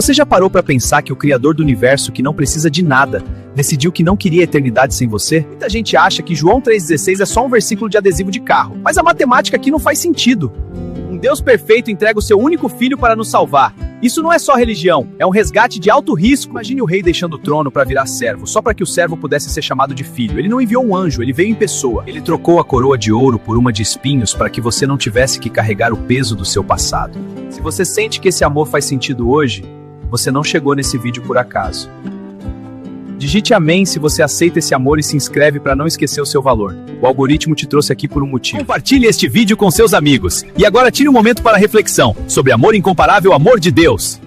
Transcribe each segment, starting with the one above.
Você já parou para pensar que o Criador do Universo, que não precisa de nada, decidiu que não queria a eternidade sem você? Muita gente acha que João 3,16 é só um versículo de adesivo de carro, mas a matemática aqui não faz sentido. Um Deus perfeito entrega o seu único filho para nos salvar. Isso não é só religião, é um resgate de alto risco. Imagine o rei deixando o trono para virar servo, só para que o servo pudesse ser chamado de filho. Ele não enviou um anjo, ele veio em pessoa. Ele trocou a coroa de ouro por uma de espinhos para que você não tivesse que carregar o peso do seu passado. Se você sente que esse amor faz sentido hoje, você não chegou nesse vídeo por acaso. Digite amém se você aceita esse amor e se inscreve para não esquecer o seu valor. O algoritmo te trouxe aqui por um motivo. Compartilhe este vídeo com seus amigos. E agora tire um momento para reflexão sobre amor incomparável, amor de Deus.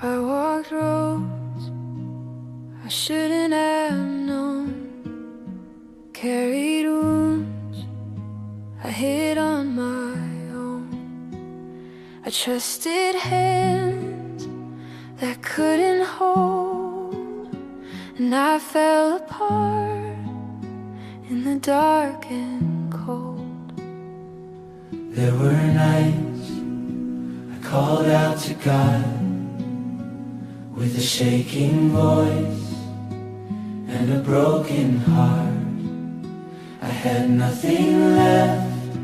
I walked roads I shouldn't have known, carried wounds I hid on my own. I trusted hands that couldn't hold, and I fell apart in the dark and cold. There were nights I called out to God with a shaking voice and a broken heart. I had nothing left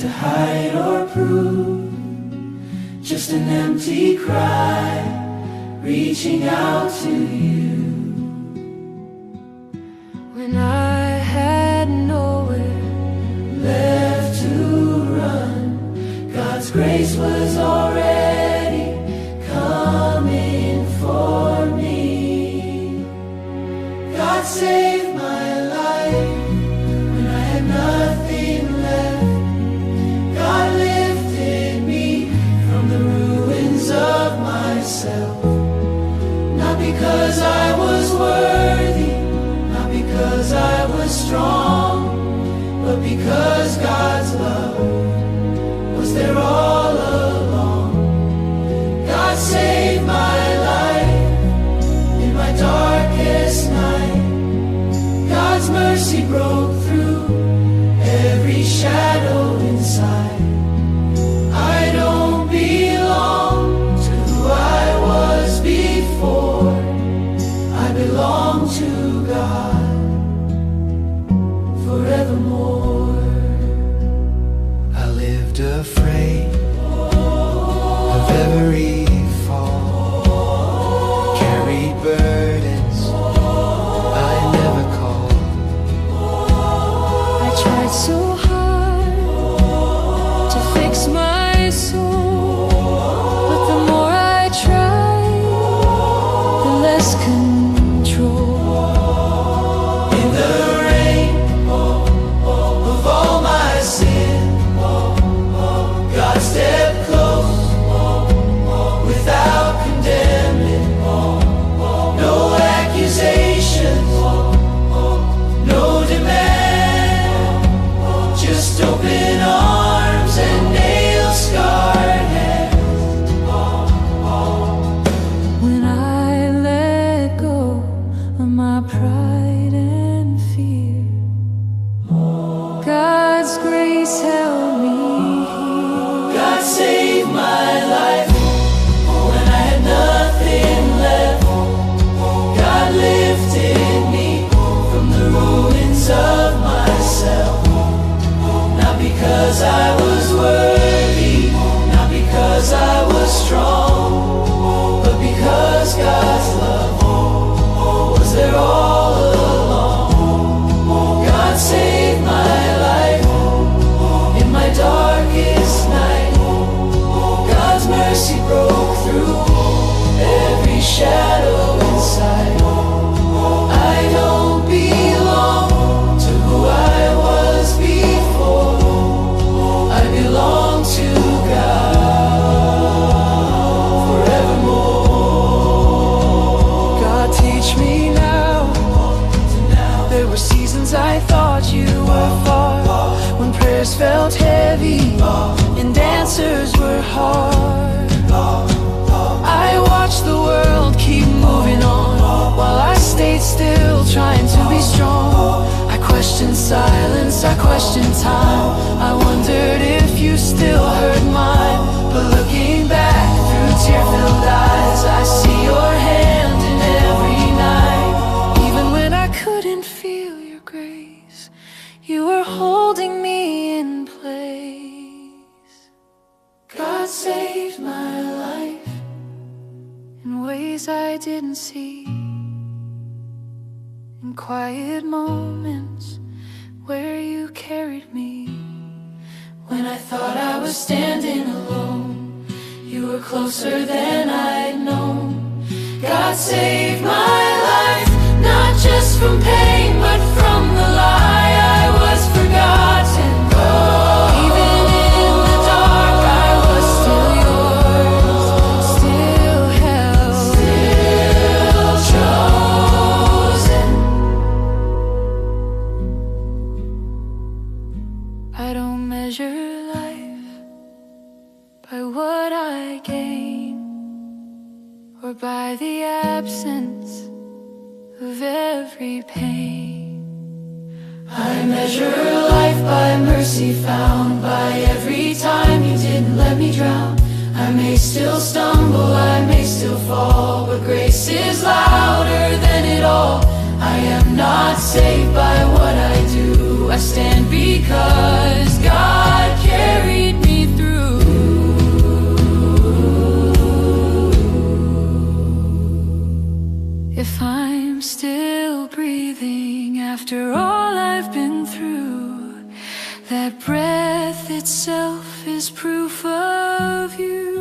to hide or prove, just an empty cry reaching out to you. When I had nowhere Left to run, God's grace was already coming for me. God saved my life when I had nothing left. God lifted me from the ruins of myself. Not because I was worthy, not because I was strong, but because God's love was there all along. God saved my life in my darkest night. God's mercy broke through every shadow inside. I don't belong to who I was before. I belong to God. moments I questioned time. I wondered if you still heard mine. But looking back through tear-filled eyes, I see your hand in every night. Even when I couldn't feel your grace, you were holding me in place. God saved my life in ways I didn't see. In quiet moments where you carried me. When I thought I was standing alone, you were closer than I'd known. God saved my life, not just from pain, but from the lie I was forgotten. Even in the dark, I was still yours, still held, still chosen. I don't measure life by what I gain, or by the absence of every pain. I measure life by mercy found, by every time you didn't let me drown. I may still stumble, I may still fall, but grace is louder than it all. I am not saved by what I do. I stand because God carried me through. If I'm still breathing after all I've been through, that breath itself is proof of you.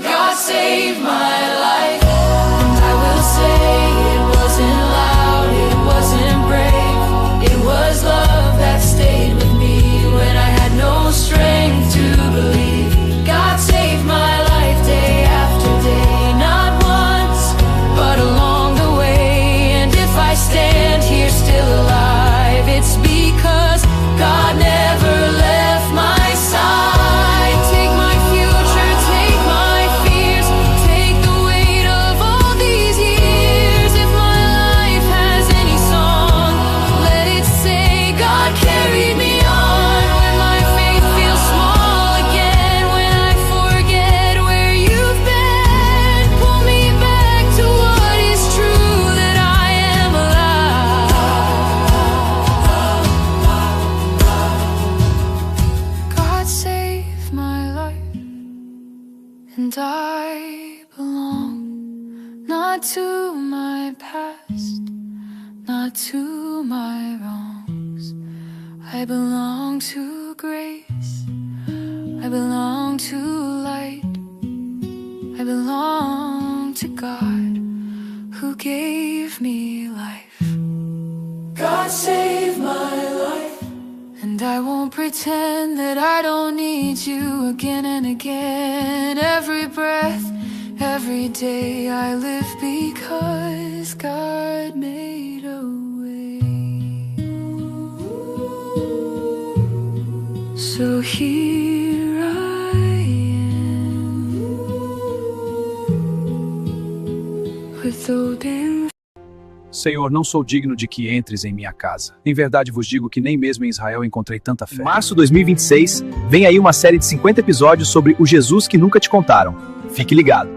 God saved my life, and I will say it wasn't loud, it wasn't brave. It was love that stayed with me when I had no strength to believe. God saved my life day after day, not once, but along the way. And if I stand here still alive, it's because God never left my side. Take my future, take my fears, take the weight of all these years. If my life has any song, let it say God carried me on. When my faith feels small again, when I forget where you've been, pull me back to what is true, that I am alive. God saved my life, and I belong not to my past, not to my wrongs. I belong to grace, I belong to light, I belong to God who gave me life. God saved my life, and I won't pretend that I don't need you again and again. Every breath, every day I live because God made a way. So here I am with open. Senhor, não sou digno de que entres em minha casa. Em verdade vos digo que nem mesmo em Israel encontrei tanta fé. Março 2026, vem aí uma série de 50 episódios sobre o Jesus que nunca te contaram. Fique ligado.